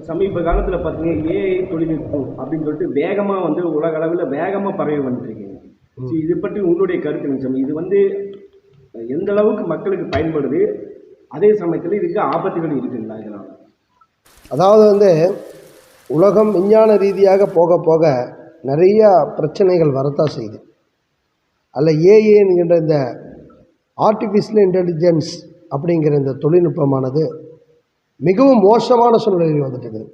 சமீப காலத்தில் பார்த்தீங்கன்னா ஏஐ தொழில்நுட்பம் அப்படின்னு சொல்லிட்டு வேகமாக வந்து உலக அளவில் வேகமாக பரவி வந்துருக்கீங்க. இது பற்றி உங்களுடைய கருத்து நிச்சயம் இது வந்து எந்த அளவுக்கு மக்களுக்கு பயன்படுது, அதே சமயத்தில் இதுக்கு ஆபத்துகள் இருக்குங்களா? இதனால் அதாவது வந்து உலகம் விஞ்ஞான ரீதியாக போக போக நிறையா பிரச்சனைகள் வரத்தான் செய்யுது. அதில் ஏஐ என்கின்ற இந்த ஆர்டிஃபிஷியல் இன்டெலிஜென்ஸ் அப்படிங்கிற இந்த தொழில்நுட்பமானது மிகவும் மோசமான சூழ்நிலையில் வந்துட்டு இருக்குது.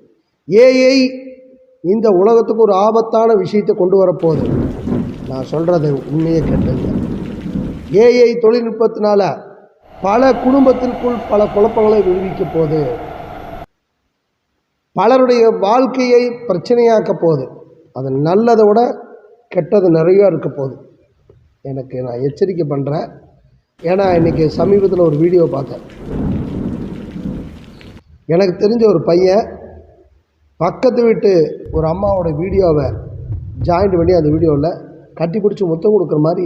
ஏஐ இந்த உலகத்துக்கு ஒரு ஆபத்தான விஷயத்தை கொண்டு வரப்போகுது. நான் சொல்கிறது உண்மையை கேட்டுங்க. ஏஐ தொழில்நுட்பத்தினால பல குடும்பத்திற்குள் பல குழப்பங்களை விடுவிக்க போகுது, பலருடைய வாழ்க்கையை பிரச்சனையாக்க போகுது. அது நல்லதை விட கெட்டது நிறையா இருக்க போகுது. நான் எச்சரிக்கை பண்ணுறேன். ஏன்னா இன்றைக்கி சமீபத்தில் ஒரு வீடியோ பார்த்தேன். எனக்கு தெரிஞ்ச ஒரு பையன் பக்கத்து வீட்டு ஒரு அம்மாவோட வீடியோவை ஜாயிண்ட் பண்ணி அந்த வீடியோவில் கட்டி பிடிச்சி முத்தம் கொடுக்குற மாதிரி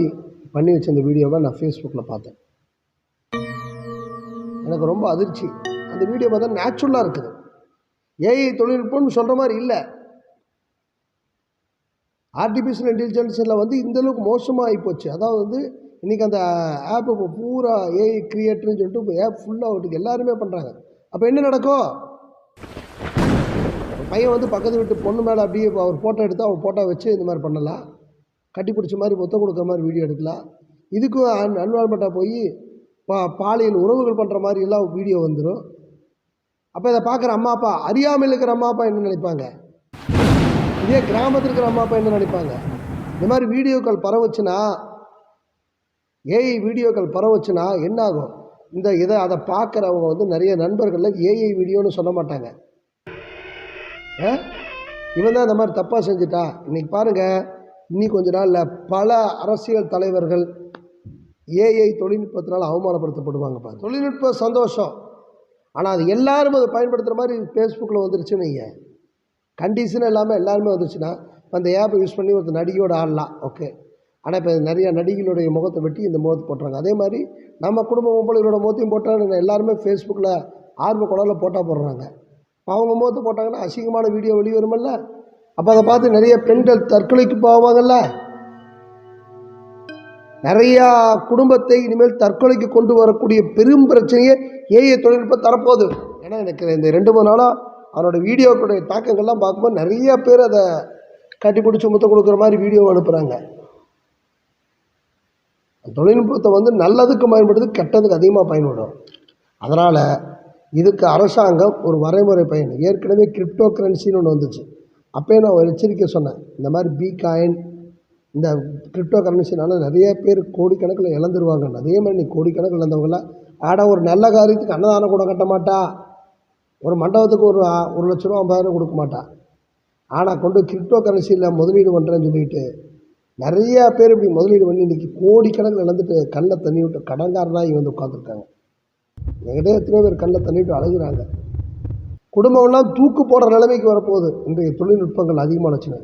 பண்ணி வச்ச வீடியோவை நான் ஃபேஸ்புக்கில் பார்த்தேன். எனக்கு ரொம்ப அதிர்ச்சி. அந்த வீடியோ பார்த்தா நேச்சுரலாக இருக்குது. ஏஐ தொழில்நுட்பம்னு சொல்கிற மாதிரி இல்லை. ஆர்டிஃபிஷியல் இன்டெலிஜென்ஸில் வந்து இந்தளவுக்கு மோசமாக ஆகிப்போச்சு. அதாவது வந்து இன்றைக்கி அந்த ஆப் இப்போ பூரா ஏஐ கிரியேட்டர்னு சொல்லிட்டு இப்போ ஆப் ஃபுல்லாக அவட்டுக்கு எல்லாருமே பண்ணுறாங்க. அப்போ என்ன நடக்கும்? பையன் வந்து பக்கத்து வீட்டு பொண்ணு மேலே அப்படியே அவர் ஃபோட்டோ எடுத்து அவர் ஃபோட்டோ வச்சு இந்த மாதிரி பண்ணலாம், கட்டி பிடிச்ச மாதிரி மொத்தம் கொடுக்குற மாதிரி வீடியோ எடுக்கலாம். இதுக்கும் அன்வால்மெண்ட்டாக போய் பாலியல் உறவுகள் பண்ணுற மாதிரி எல்லாம் வீடியோ வந்துடும். அப்போ இதை பார்க்குற அம்மா அப்பா, அறியாமல் இருக்கிற அம்மா அப்பா என்ன நினைப்பாங்க? இதே கிராமத்தில் இருக்கிற அம்மா அப்பா என்ன நினைப்பாங்க? இந்த மாதிரி வீடியோக்கள் பரவச்சுன்னா, ஏஐ வீடியோக்கள் பரவச்சுன்னா என்ன ஆகும்? அதை பார்க்குறவங்க வந்து நிறைய நண்பர்களில் ஏஐ வீடியோன்னு சொல்ல மாட்டாங்க. இவன் தான் இந்த மாதிரி தப்பாக செஞ்சுட்டா. இன்றைக்கி பாருங்கள், இன்னும் கொஞ்ச நாளில் பல அரசியல் தலைவர்கள் ஏஐ தொழில்நுட்பத்தினால் அவமானப்படுத்தப்படுவாங்கப்பா. தொழில்நுட்ப சந்தோஷம், ஆனால் அது எல்லாரும் அதை பயன்படுத்துகிற மாதிரி ஃபேஸ்புக்கில் வந்துருச்சுன்னு நீங்கள் கண்டிஷன் இல்லாமல் எல்லாருமே வந்துருச்சுன்னா அந்த ஆப்பை யூஸ் பண்ணி ஒரு நடிகையோடு ஆடலாம், ஓகே. ஆனால் இப்போ நிறையா நடிகைகளுடைய முகத்தை வெட்டி இந்த முகத்தை போட்டுறாங்க. அதே மாதிரி நம்ம குடும்ப பொம்பளைகளோட முகத்தையும் போட்டால் எல்லாருமே ஃபேஸ்புக்கில் ஆர்வ குழலில் போட்டால் போடுறாங்க. அவங்க முகத்தை போட்டாங்கன்னா அசிங்கமான வீடியோ வெளியே வருமல்ல. அப்போ அதை பார்த்து நிறைய பெண்கள் தற்கொலைக்கு போவாங்கல்ல. நிறையா குடும்பத்தை இனிமேல் தற்கொலைக்கு கொண்டு வரக்கூடிய பெரும் பிரச்சனையே ஏஐ தொழில்நுட்பம் தரப்போகுது. ஏன்னா எனக்கு இந்த 2-3 நாளாக அவனோட வீடியோக்களுடைய தாக்கங்கள்லாம் பார்க்கும்போது நிறையா பேர் அதை கட்டி பிடிச்சி முத்த கொடுக்குற மாதிரி வீடியோ அனுப்புகிறாங்க. தொழில்நுட்பத்தை வந்து நல்லதுக்கு பயன்படுது, கெட்டதுக்கு அதிகமாக பயன்படும். அதனால் இதுக்கு அரசாங்கம் ஒரு வரைமுறை பயணம். ஏற்கனவே கிரிப்டோ கரன்சின்னு ஒன்று வந்துச்சு. அப்போயே நான் ஒரு எச்சரிக்கை சொன்னேன், இந்த மாதிரி பிகாயின் இந்த கிரிப்டோ கரன்சினால நிறைய பேர் கோடிக்கணக்கில் இழந்துருவாங்க. அதே மாதிரி நீ கோடிக்கணக்கில் இழந்தவங்களாம் ஒரு நல்ல காரியத்துக்கு அன்னதானம் கூட கட்ட மாட்டா, ஒரு மண்டபத்துக்கு ஒரு 1,00,000 ரூபா 50,000 கொடுக்க மாட்டா. ஆனால் கொண்டு கிரிப்டோ கரன்சியில் முதலீடு பண்ணுறேன்னு சொல்லிட்டு நிறையா பேர் இப்படி முதலீடு பண்ணி இன்றைக்கி கோடிக்கணக்கில் இழந்துட்டு கண்ணில் தண்ணி விட்டு கடன்காரனாக வந்து உட்காந்துருக்காங்க. என்கிட்ட எத்தனையோ பேர் கண்ணில் தண்ணி விட்டு அழுகுறாங்க. குடும்பம்லாம் தூக்கு போடுற நிலைமைக்கு வரப்போகுது இன்றைய தொழில்நுட்பங்கள் அதிகமானச்சுன்னு.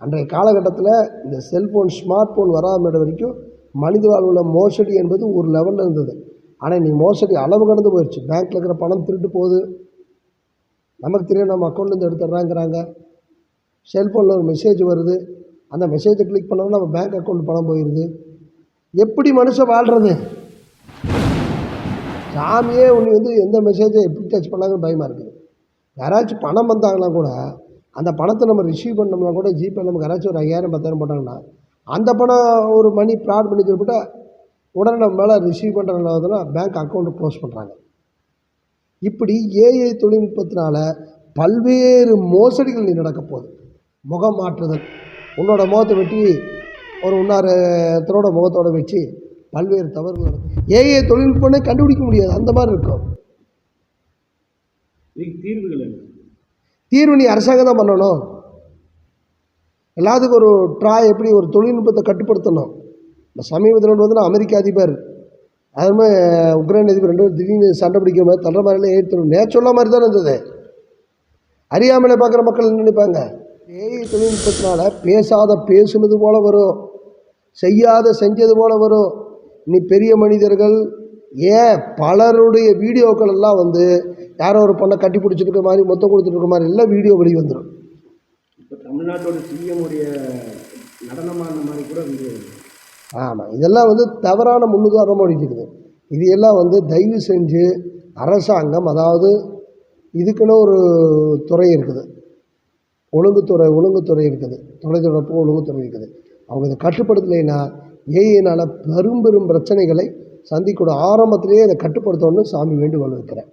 அன்றைய காலகட்டத்தில் இந்த செல்ஃபோன் ஸ்மார்ட் ஃபோன் வராத வரைக்கும் மனித வாழ்வில் மோசடி என்பது ஒரு லெவலில் இருந்தது. ஆனால் இன்றைக்கி மோசடி அளவு கடந்து போயிடுச்சு. பேங்க்கில் இருக்கிற பணம் திருட்டு போகுது, நமக்கு தெரியும், நம்ம அக்கௌண்ட்லேருந்து எடுத்துடுறாங்கிறாங்க. செல்ஃபோனில் ஒரு மெசேஜ் வருது, அந்த மெசேஜை கிளிக் பண்ணோம்னா நம்ம பேங்க் அக்கௌண்ட் பணம் போயிடுது. எப்படி மனுஷன் வாழ்கிறது? சாமியே ஒன்று வந்து எந்த மெசேஜை எப்படி டச் பண்ணாங்கன்னு பயமாக இருக்குது. யாராச்சும் பணம் வந்தாங்கன்னா கூட அந்த பணத்தை நம்ம ரிசீவ் பண்ணோம்னா கூட ஜிபே நமக்கு யாராச்சும் ஒரு 5,000 10,000 போட்டாங்கன்னா அந்த பணம் ஒரு மணி ஃப்ராட் பண்ணி சொல்லிவிட்டால் உடனே நம்ம மேலே ரிசீவ் பண்ணுறதுனா பேங்க் அக்கௌண்ட்டு க்ளோஸ் பண்ணுறாங்க. இப்படி ஏஐ தொழில்நுட்பத்தினால பல்வேறு மோசடிகள் நடக்க போகுது. முகம் மாற்றுதல், உன்னோட முகத்தை வெட்டி ஒரு இன்னொருத்தரோட முகத்தோடு வச்சு பல்வேறு தவறுகள் நடக்கும். ஏஐ தொழில்நுட்பம்னே கண்டுபிடிக்க முடியாது, அந்த மாதிரி இருக்கும். தீர்வு நீ அரசாங்கம் தான் பண்ணணும். எல்லாத்துக்கும் ஒரு எப்படி ஒரு தொழில்நுட்பத்தை கட்டுப்படுத்தணும். இந்த சமீபத்தில் வந்து அமெரிக்க அதிபர் அதுமாதிரி உக்ரைன் அதிபர் 2 பேரும் திடீர்னு சண்டை பிடிக்கிற மாதிரி தள்ளுற மாதிரிலாம் ஏற்று நேச்சுரலாக மாதிரி தான் இருந்தது. அறியாமலே பார்க்குற மக்கள் என்ன நினைப்பாங்க? ஏஐ தொழில்நுட்பத்தினால பேசாத பேசுனது போல் வரும், செய்யாத செஞ்சது போல் வரும். நீ பெரிய மனிதர்கள் ஏன் பலருடைய வீடியோக்கள் எல்லாம் வந்து யாரோ ஒரு பொண்ணை கட்டி பிடிச்சிட்டு இருக்க மாதிரி மொத்தம் கொடுத்துட்டு இருக்க மாதிரி எல்லாம் வீடியோ வெளியே வந்துடும். இப்போ தமிழ்நாட்டோட சிஎம் உடைய நடனமான மாதிரி கூட வீடியோ வருது. ஆமாம், இதெல்லாம் வந்து தவறான முன்னுதாரணமாக இருக்குது. இது எல்லாம் வந்து தயவு செஞ்சு அரசாங்கம், அதாவது இதுக்குன்னு ஒரு துறை இருக்குது, ஒழுங்குத்துறை இருக்குது, தொலைத்தொடர்பு ஒழுங்குத்துறை இருக்குது. அவங்க இதை கட்டுப்படுத்தலைன்னா ஏஐனால் பெரும் பிரச்சனைகளை சந்திக்கூட. ஆரம்பத்திலேயே இதை கட்டுப்படுத்தணும்னு சாமி வேண்டுகோள் வைக்கிறேன்.